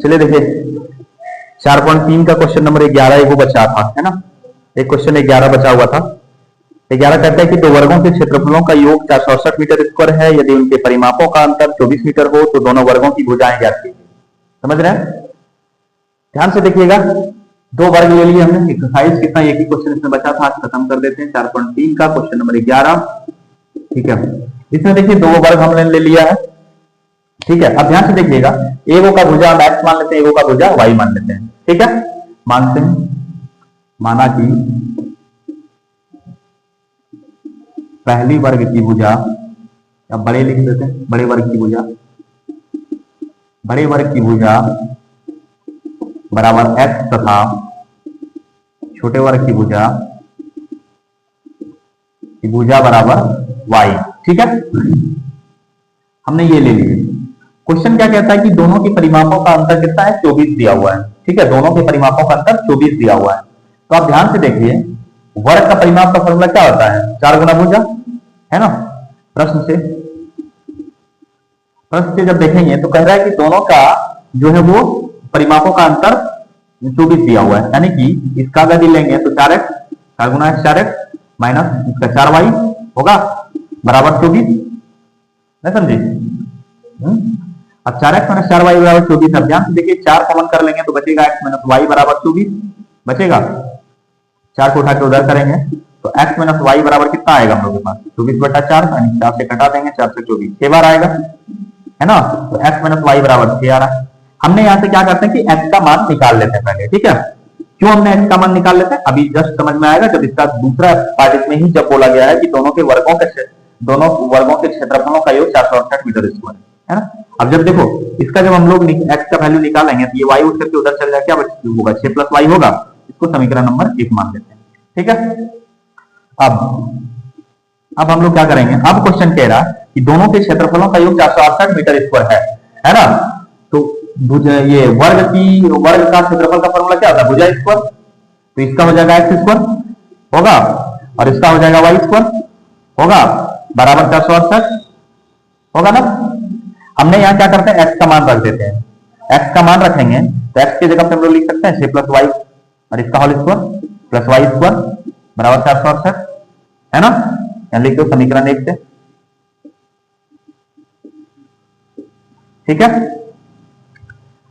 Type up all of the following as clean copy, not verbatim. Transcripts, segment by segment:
चलिए देखिए 4.3 का क्वेश्चन नंबर 11 वो बचा था, है ना। एक क्वेश्चन 11 बचा हुआ था। 11 कहता है कि दो वर्गों के क्षेत्रफलों का योग 468 मीटर स्क्वायर है। यदि उनके परिमापों का अंतर 24 मीटर हो तो दोनों वर्गों की भुजाएं ज्ञात कीजिए। समझ रहे हैं? ध्यान से देखिएगा, दो वर्ग ले लिए हमने। एक्सरसाइज कितना, एक ही क्वेश्चन इसमें बचा था, आज खत्म कर देते हैं। 4.3 का क्वेश्चन नंबर 11, ठीक है। इसमें देखिए दो वर्ग हमने ले लिया है, ठीक है। अब ध्यान से देखिएगा, एगो का भुजा हम एक्स मान लेते हैं, एगो का भुजा वाई मान लेते हैं, ठीक है। मानते हैं, माना कि पहली वर्ग की भुजा, अब बड़े लिख देते हैं, बड़े वर्ग की भुजा, बड़े वर्ग की भुजा बराबर एक्स तथा छोटे वर्ग की भुजा बराबर वाई, ठीक है। हमने ये ले लिए। क्वेश्चन क्या कहता है कि दोनों के परिमापों का अंतर कितना है, 24 दिया हुआ है, ठीक है। दोनों के परिमापों का अंतर 24 दिया हुआ है। तो आप ध्यान से देखिए, वर्ग का परिमाप का फॉर्मूला क्या होता है, 4 गुना भुजा, है ना। प्रश्न से जब देखेंगे तो कह रहा है कि दोनों का जो है वो परिमापों का अंतर 24 दिया हुआ है, यानी कि इसका अगर लेंगे तो 4x, 4 गुना x 4x माइनस इसका 4y होगा बराबर 24, नहीं समझे। अब 4x माइनस 4y बराबर 24। अब ध्यान से देखिए, 4 कॉमन कर लेंगे तो बचेगा x माइनस y बराबर 24 बचेगा। 4 को उठा के उधर करेंगे तो x माइनस y बराबर कितना आएगा हम लोग के पास, 24/4, यानी 4 से कटा देंगे, 4 से 24, 6 बार आएगा, है ना। तो x माइनस y बराबर 6 आ रहा है। हमने यहाँ से क्या करते हैं कि x का मान निकाल लेते हैं पहले, ठीक है। क्यों हमने x का मान निकाल लेते हैं, अभी जस्ट समझ में आएगा जब इसका दूसरा पार्ट में ही जब बोला गया है कि दोनों वर्गों के क्षेत्रफलों का योग 468 मीटर स्क्वायर है ना। अब जब देखो इसका जब हम लोग x का वैल्यू निकालेंगे तो ये y उठ करके उधर चल जाएगा, क्या होगा, 6 प्लस y होगा। इसको समीकरण नंबर 1 मान लेते हैं, ठीक है। अब हम लोग क्या करेंगे, अब क्वेश्चन कह रहा है कि दोनों के क्षेत्रफलों का योग 468 मीटर स्क्वायर है ना। तो ये वर्ग का क्षेत्रफल का फॉर्मूला क्या होता है, भुजा स्क्वायर। तो इसका हो जाएगा एक्स स्क्वायर होगा और इसका हो जाएगा वाई स्क्वायर होगा बराबर 468 होगा ना। हमने यहाँ क्या करते हैं, एक्स का मान रख देते हैं। एक्स का मान रखेंगे तो एक्स की जगह पे हम लोग लिख सकते हैं 6 प्लस वाई और इसका whole square plus Y square बराबर 468, है ना। यहाँ लिख दो समीकरण 1 से, ठीक है।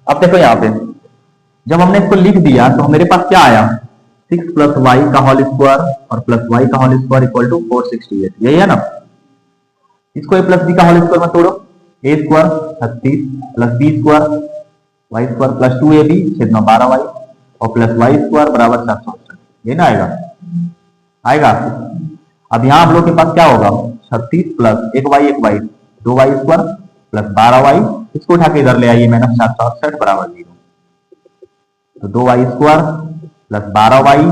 अब देखो यहाँ पे जब हमने इसको लिख दिया तो मेरे पास क्या आया, 6 प्लस वाई का होल स्क्वायर और प्लस वाई का होल स्क्वायर इक्वल टू 468, यही है ना। इसको a प्लस बी का होल स्क्वायर में तोड़ो, a square 36 plus B square Y square plus 2ab छेद में 12y और प्लस वाई स्क्वायर बराबर 468, ये ना आएगा। अब यहाँ हम लोग के पास क्या होगा, 36 plus 1y 2y square plus 12y, इसको उठा के इधर ले आइए माइनस 468 बराबर 0। तो 2y स्क्वायर प्लस 12y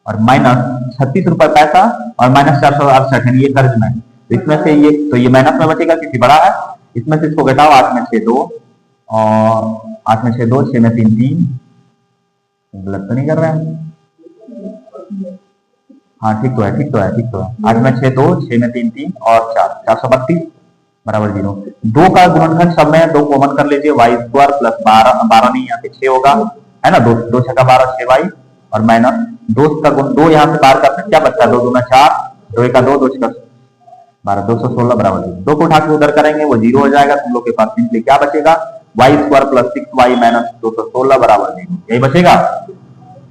और माइनस 36 रुपए पैसा और माइनस 468 ये कर्ज में। तो इसमें से ये माइनस में बचेगा क्योंकि बड़ा है। इसमें से इसको घटाओ, 8 में 6 2 और 8 में 6 2, 6 में 3 3, गलत तो नहीं कर रहे हैं, हाँ ठीक तो है। 8 में 6 2, 6 में 3 3 और 4, 432 बराबर 0। 2 का गुणनखंड सब में 2 कॉमन कर लीजिए, वाई स्क्वायर प्लस 12 नहीं, यहाँ पे 6 होगा, है ना। 2 छक्का 12, 6y और माइनस 2 का गुण 2 यहाँ से बाहर करते हैं, क्या बचता है, 2 दूना 4, 2 1 2, 2 6 12, 216 बराबर 0। 2 को उठा के उधर करेंगे वो 0 हो जाएगा। तुम लोग के पास सिंपली क्या बचेगा, Y square plus 6y minus 216 बराबर 0, यही बचेगा,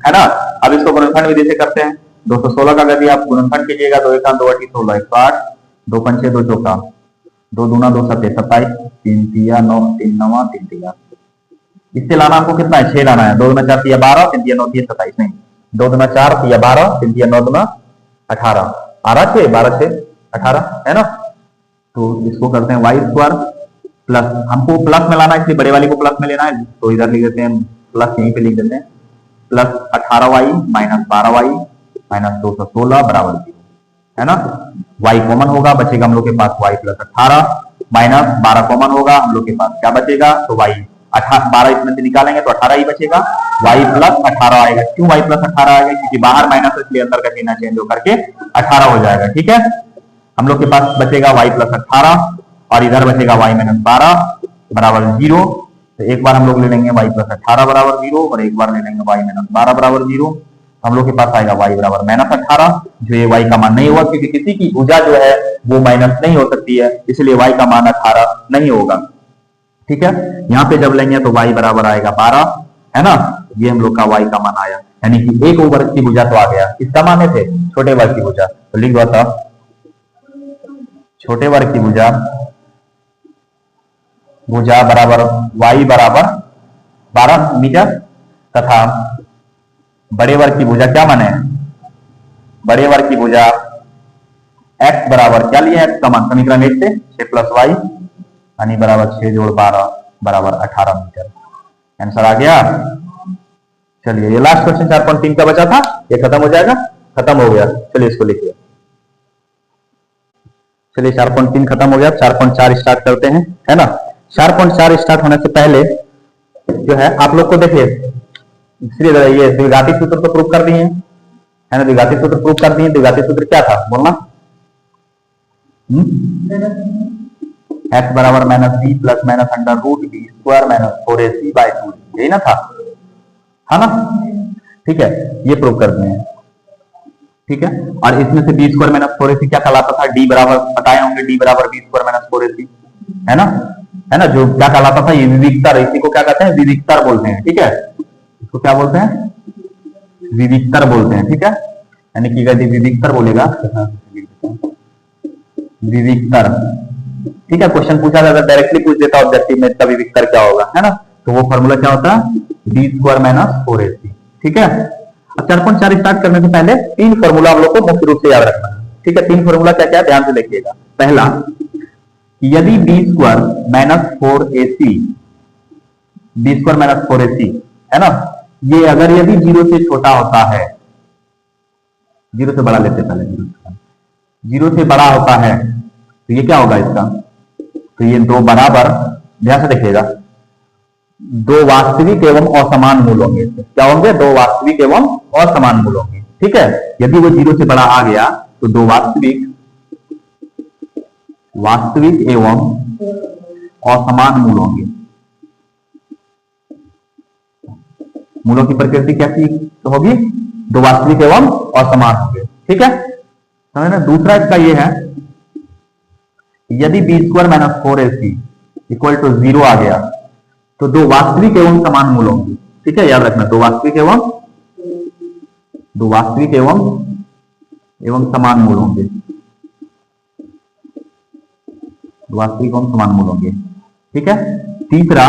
है ना। अब इसको गुणनखंड विधि से करते हैं। 216 का यदि आप गुणनखंड कीजिएगा, 2 1 2 8 16 108, 2 5 6 2 चौका 2 दूना 2 7 27, 3 3 9 3 9 3 3। इससे लाना आपको कितना है, 6 लाना है। 2 4 3 12, 3 3 9 3 27, नहीं 2 4 3 12, 3 3 9 2 18, 12 6 18, है ना। तो इसको करते हैं वाई स्क्वायर प्लस, हमको प्लस में लाना है इसलिए बड़े वाली को प्लस में लेना है, तो इधर लिख देते हैं प्लस, यहीं पे लिख देते हैं plus 18y minus 12y minus 216 बराबर 0, है ना। y कॉमन होगा, बचेगा हम लोग के पास y प्लस 18 माइनस 12 कॉमन होगा, हम लोग के पास क्या बचेगा, तो y 12 इसमें से निकालेंगे तो 18 ही बचेगा, y प्लस 18 आएगा। क्यों y प्लस 18 आएगा, क्योंकि बाहर माइनस है इसलिए अंदर का चिन्ह चेंज होकर के 18 हो जाएगा, ठीक है। हम लोग के पास बचेगा y प्लस 18 और इधर बचेगा y माइनस 12 बराबर 0। तो एक बार हम लोग ले लेंगे y प्लस 18 बराबर 0 और एक बार ले लेंगे y माइनस 12 बराबर 0। हम लोग के पास आएगा y बराबर माइनस 18, जो ये y का मान नहीं होगा क्योंकि किसी की भुजा जो है वो माइनस नहीं हो सकती है, इसलिए y का मान 18 नहीं होगा। ठीक है, यहाँ पे जब लेंगे तो y बराबर आएगा 12, है ना। ये हम लोग का y का मान आया, यानी कि एक वर्ग की भुजा तो आ गया। किसका मान थे? छोटे वर्ग की भुजा। तो लिख दो था छोटे वर्ग की भुजा बराबर y बराबर 12 मीटर, तथा बड़े वर्ग की भुजा क्या माने? बड़े वर्ग की भुजा x बराबर क्या लिया? x का मान समीकरण 1 से 6 प्लस y यानी बराबर 6 जोड़ 12 बराबर 18 मीटर। आंसर आ गया। चलिए, ये लास्ट क्वेश्चन 4.3 का बचा था, ये खत्म हो जाएगा। खत्म हो गया, चलिए इसको लिखिए। चलिए 4.3 खत्म हो गया, 4.4 स्टार्ट करते हैं, है ना। 4.4 स्टार्ट होने से पहले जो है आप लोग को देखिए, इसलिए ये द्विघाती सूत्र तो प्रूव कर दिए हैं, है ना। द्विघाती सूत्र प्रूव कर दिए। द्विघाती सूत्र क्या था बोलना? x बराबर minus B plus minus under root B square minus 4ac by 2, यही ना था, है ना। ठीक है, ये प्रूव कर दिए हैं। ठीक है, और इसमें से बी स्क्वायर माइनस 4ac क्या कहलाता था? डी बराबर बताए होंगे, डी बराबर बी स्क्वायर माइनस 4ac, है ना, है ना। जो क्या कहलाता था? ये विविक्तर, इसी को क्या कहते हैं? विविक्तर बोलते हैं। ठीक है, इसको क्या बोलते हैं? विविक्तर बोलते हैं। ठीक है, यानी कि यदि विविक्तर बोलेगा, विविक्तर। ठीक है, क्वेश्चन पूछा जाता, डायरेक्टली पूछ देता ऑब्जेक्टिव में, इसका विविक्तर क्या होगा, है ना। तो वो फॉर्मूला क्या होता है? B square minus 4ac। ठीक है, अब 4.4 स्टार्ट करने से पहले 3 फॉर्मूला हम लोग को मुख्य रूप से याद रखना है। ठीक है, 3 फॉर्मूला क्या क्या? ध्यान से देखिएगा। पहला, यदि B square minus 4ac, B square minus 4ac, है ना, ये अगर यदि 0 से छोटा होता है, 0 से बड़ा लेते पहले, 0 से बड़ा होता है, तो ये क्या होगा इसका? तो ये 2 बराबर, ध्यान से देखिएगा, 2 वास्तविक एवं असमान मूल होंगे। क्या होंगे? 2 वास्तविक एवं असमान मूल होंगे। ठीक है, यदि वो 0 से बड़ा आ गया तो 2 वास्तविक एवं असमान मूल होंगे। मूलों की प्रकृति कैसी होगी? 2 वास्तविक एवं असमान होंगे। ठीक है, समझ ना। दूसरा इसका ये है, यदि B square minus 4ac equal to 0 आ गया तो 2 वास्तविक एवं समान मूल होंगे। ठीक है, याद रखना, 2 वास्तविक एवं समान मूल होंगे, 2 वास्तविक एवं समान मूल होंगे। ठीक है, तीसरा,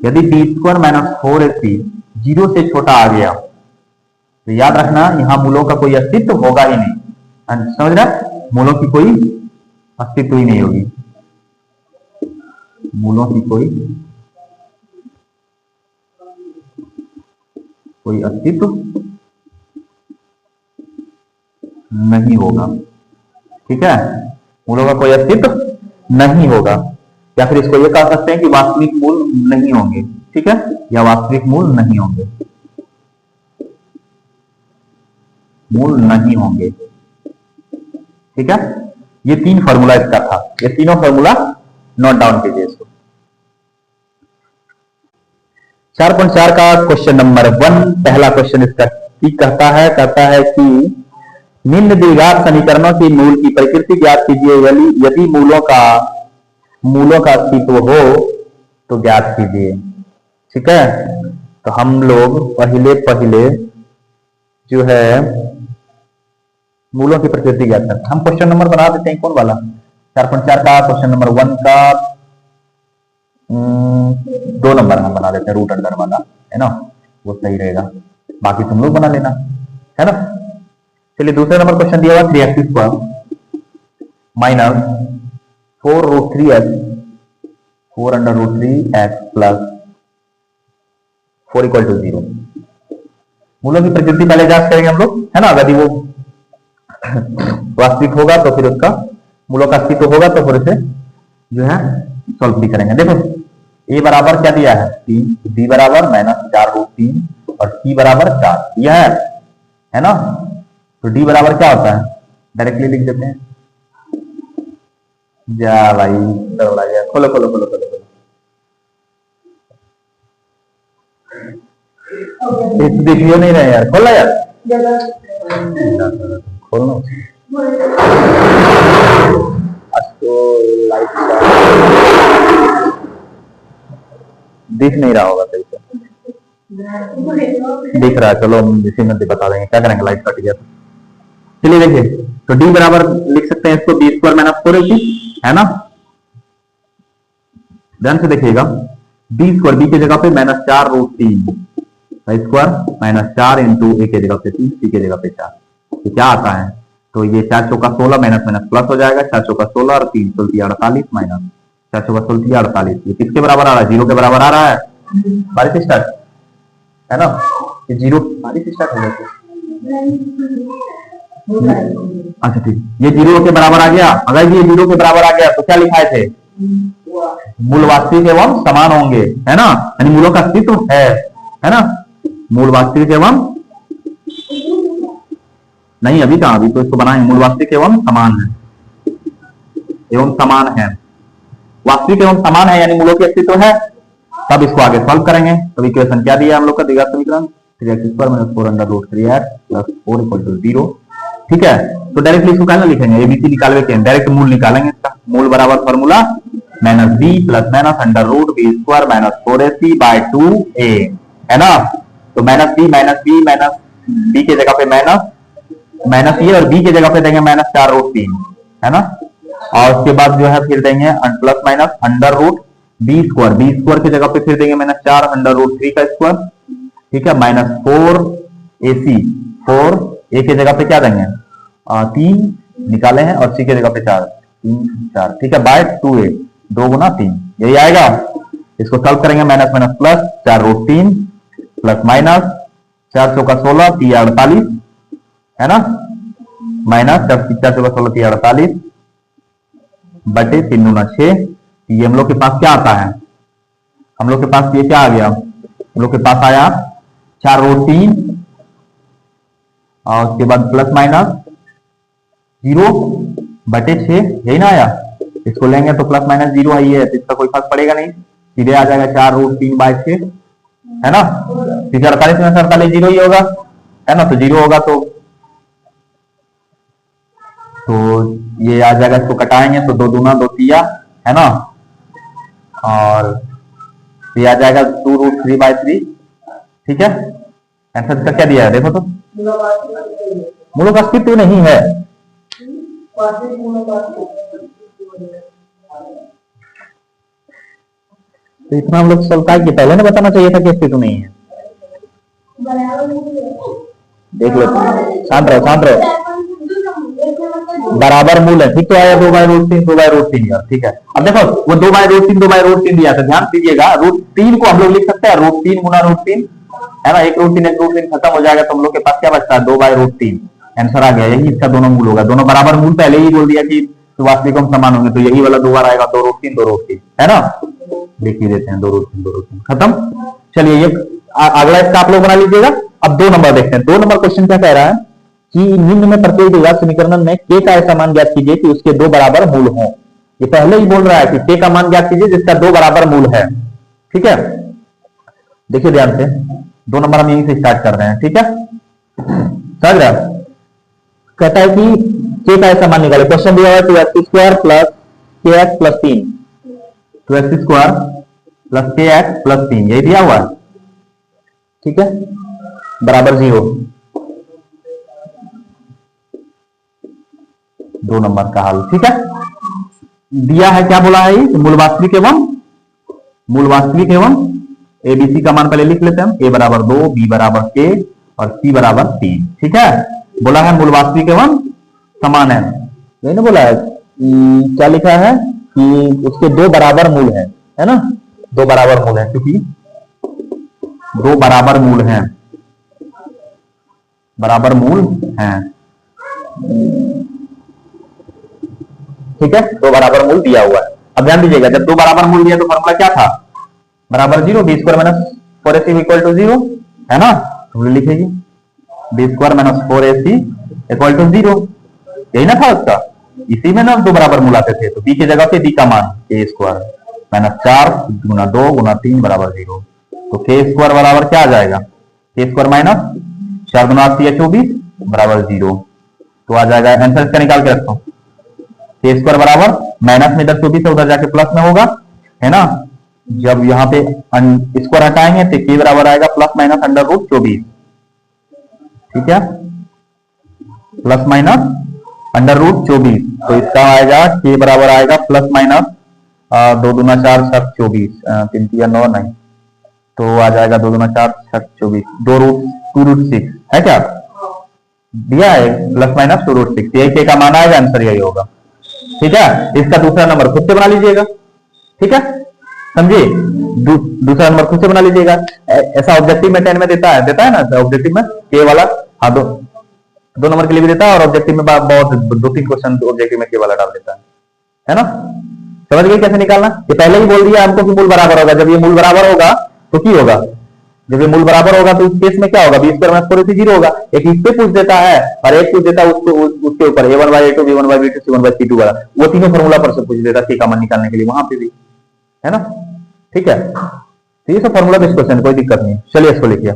यदि बी स्क्वायर माइनस 4ac 0 से छोटा आ गया तो याद रखना, यहां मूलों का कोई अस्तित्व होगा ही नहीं। समझ रहा है? मूलों की कोई अस्तित्व ही नहीं होगी, मूलों की कोई अस्तित्व नहीं होगा। ठीक है, मूलों का कोई अस्तित्व नहीं होगा, या फिर इसको ये कह सकते हैं कि वास्तविक मूल नहीं होंगे। ठीक है, या वास्तविक मूल नहीं होंगे, मूल नहीं होंगे। ठीक है, ये 3 फॉर्मूला इसका था, ये तीनों फॉर्मूला नोट डाउन कीजिए इसको। 4.4 का क्वेश्चन नंबर 1, पहला क्वेश्चन इसका कहता है कि निम्न द्विघात समीकरणों की मूल की प्रकृति ज्ञात कीजिए, यदि मूलों का अस्तित्व हो तो ज्ञात कीजिए। ठीक है, तो हम लोग पहले जो है मूलों की प्रकृति ज्ञात करते हैं। हम क्वेश्चन नंबर बना देते हैं, कौन वाला? 4.4 का क्वेश्चन नंबर 1 का 2 नंबर हम बना देते हैं, रूट अंडर वाला, है ना, वो सही रहेगा, बाकी तुम लोग बना लेना, है ना। चलिए, दूसरे नंबर क्वेश्चन दिया हुआ 3x² minus 4√3x 4√3x plus 4 equal to 0। मूलों की प्रकृति पहले जांच करेंगे हम लोग, है ना। यदि वो वास्तविक होगा तो फिर उसका मूलों का अस्तित्व होगा तो फिर उसे जो है सॉल्व भी करेंगे। देखो, a बराबर क्या दिया है? 3, b बराबर माइनस 4√3 और c बराबर 4 दिया है ना। तो d बराबर क्या होता है? डायरेक्टली लिख देते हैं। जा भाई, खोलो। दिख नहीं रहे यार, खोला यार, खोलना तो लाइट दिख नहीं रहा होगा सही से, दिख रहा है, चलो हम इसी में बता देंगे क्या करेंगे, लाइट कट गया तो। चलिए देखिए, तो डी बराबर लिख सकते हैं इसको बी स्क्वायर माइनस 4ac, है ना। ध्यान से देखिएगा, बी स्क्वायर बी की जगह पे -4√3 स्क्वायर -4 इंटू ए की जगह पे 3 सी की जगह पे 4, तो क्या आता है, तो ये 4 चौका 16 माइनस माइनस प्लस हो जाएगा, 4 चौका 16 और 3 चौकी 48 माइनस 4 चौका 16 48, ये किसके बराबर आ रहा है, 0 के बराबर आ रहा है। बारिश स्टार्ट है ना, ये 0 बारिश स्टार्ट हो जाती है। अच्छा ठीक, ये 0 के बराबर आ गया। अगर ये 0 के बराबर आ गया तो क्या लिखाए थे, मूल वास्तविक एवं समान होंगे, है ना, यानी मूलों का अस्तित्व है ना, मूल वास्तविक एवं नहीं, अभी कहां, अभी तो इसको बनाए, मूल वास्तविक एवं समान है, एवं समान है, वास्तविक एवं समान है यानी मूलों की अस्तित्व है। तब इसको आगे सॉल्व करेंगे, तो इक्वेशन क्या दिया हम लोग का, दिया समीकरण 3x² - 4√3x + 4 = 0, ठीक है। तो डायरेक्टली इसको क्या लिखेंगे, एबीसी निकालने के डायरेक्ट मूल निकालेंगे इसका, मूल बराबर फॉर्मूला -b + -√b² - 4ac/2a, है ना। तो -b की जगह पे माइनस ये और b की जगह पे देंगे -4√3, है ना, और उसके बाद जो है फिर देंगे प्लस माइनस √b² की जगह पे फिर देंगे -4 √3 का स्क्वायर, ठीक है, -4ac, 4a की जगह पे क्या देंगे 3 निकाले हैं और c की जगह पे 4, 3 4, ठीक है, बाय 2a, 2 गुना 3, यही आएगा। इसको सॉल्व करेंगे, minus minus plus 4√3 plus minus 4 चौका 16 3 48, है ना, माइनस 4 चौका 16 3 48 बटे 3 गुना 6, ये हम लोग के पास क्या आता है, हम लोग के पास ये क्या आ गया, हम लोग के पास आया 4√3 और उसके बाद प्लस माइनस 0 बटे 6, यही ना आया। इसको लेंगे तो प्लस माइनस 0 है, ये इसका कोई फर्क पड़ेगा नहीं, सीधे आ जाएगा 4√3/6, है ना, 48 में 48 0 ही होगा, है ना, तो 0 होगा तो ये आ जाएगा, इसको कटाएंगे तो 2 दूना 2 तिया, है ना, और ये आ जाएगा 2√3/3, ठीक है। आंसर इसका क्या दिया है देखो तो, मूलों का अस्तित्व नहीं है, तो इतना हम लोग सोचता है कि पहले ने बताना चाहिए था कि अस्तित्व नहीं है। देख लो, शांत रहो शांत रहो, बराबर मूल है, ठीक तो आया 2/√3 2/√3 यार, ठीक है। अब देखो वो 2/√3 2/√3 दिया था, ध्यान दीजिएगा, √3 को हम लोग लिख सकते हैं √3 गुना √3, है ना, 1√3 खत्म हो जाएगा तो हम लोग के पास क्या बचता है 2/√3, आंसर आ गया, यही इसका दोनों मूल होगा, दोनों बराबर मूल, पहले ही बोल दिया कि वास्तविक हम समान होंगे, तो यही वाला 2 बार आएगा 2√3 2√3, है ना, लिख ही देते हैं 2√3 2√3 खत्म। चलिए ये अगला इसका आप लोग बना लीजिएगा। अब 2 नंबर देखते हैं, 2 नंबर क्वेश्चन क्या कह रहा है कि निम्न में प्रत्येक द्विघात समीकरण में k का ऐसा मान ज्ञात कीजिए कि उसके 2 बराबर मूल हों। ये पहले ही बोल रहा है कि k का मान ज्ञात कीजिए जिसका 2 बराबर मूल है, ठीक है। देखिए ध्यान से, 2 नंबर हम यहीं से स्टार्ट कर रहे हैं, ठीक है, समझ रहे हैं। कहता है कि k का ऐसा मान निकाले, क्वेश्चन दिया हुआ है 2x² + kx + 3, 2x² + kx + 3, यही दिया हुआ है, ठीक है, बराबर 0, 2 नंबर का हल, ठीक है। दिया है क्या बोला है, मूल वास्तविक एवं एबीसी का मान पहले लिख लेते हैं हम, a बराबर 2, b बराबर k और c बराबर 3, ठीक है। बोला है मूल वास्तविक एवं समान है, यही ना बोला है, क्या लिखा है कि उसके 2 बराबर मूल है ना, 2 बराबर मूल है, क्योंकि 2 बराबर मूल हैं, ठीक है, 2 बराबर मूल दिया हुआ है। अब ध्यान दीजिएगा, जब 2 बराबर मूल दिया तो फॉर्मूला क्या था, बराबर 0, b² - 4ac = 0, है ना, तो लिखेगी b² - 4ac = 0, यही ना था उसका, इसी में ना 2 बराबर मूल आते थे, तो b की जगह पे b का मान a² - 4 × 2 × 3 = 0, तो तो के स्क्वायर बराबर क्या आ जाएगा, के स्क्वायर माइनस 4 दूना 8 या 24 बराबर 0। तो आ जाएगा आंसर इसका निकाल के रखता हूं, के स्क्वायर बराबर माइनस में इधर 24 है उधर जाके प्लस में होगा, है ना। जब यहाँ पे स्क्वायर हटाएंगे तो के बराबर आएगा प्लस माइनस अंडर रूट 24, ठीक है, प्लस माइनस अंडर रूट 24। तो इसका आएगा के बराबर आएगा प्लस माइनस 2 दूना 4 7 24 3 3 9 नहीं, तो आ जाएगा 2 दूना 4 7 24 2 रूट 6 है क्या दिया है, प्लस माइनस 2 रूट 6, के का मान आएगा, आंसर यही होगा, ठीक है। इसका दूसरा नंबर खुद से बना लीजिएगा, ठीक है, समझिए, दूसरा नंबर खुद से बना लीजिएगा। ऐसा ऑब्जेक्टिव में 10 में देता है ना ऑब्जेक्टिव में के वाला, हाँ दो नंबर के लिए भी देता है और ऑब्जेक्टिव में बहुत 2-3 क्वेश्चन ऑब्जेक्टिव में के वाला डाल देता है ना। समझ गए कैसे निकालना, ये पहले ही बोल दिया हमको कि मूल बराबर होगा, जब ये मूल बराबर होगा तो की होगा, जब ये मूल बराबर होगा तो इस केस में क्या होगा, बी स्क्वायर माइनस 4ac 0 होगा। एक इस पे पूछ देता है और एक पूछ देता है उसके ऊपर a1/a2 b1/b2 c1/c2 वाला, वो तीनों फॉर्मूला पर से पूछ देता है के का मान निकालने के लिए वहां पे भी, है ना, ठीक है। तो ये सब फॉर्मूला बेस्ड क्वेश्चन, कोई दिक्कत नहीं, चलिए इसको लिखिए।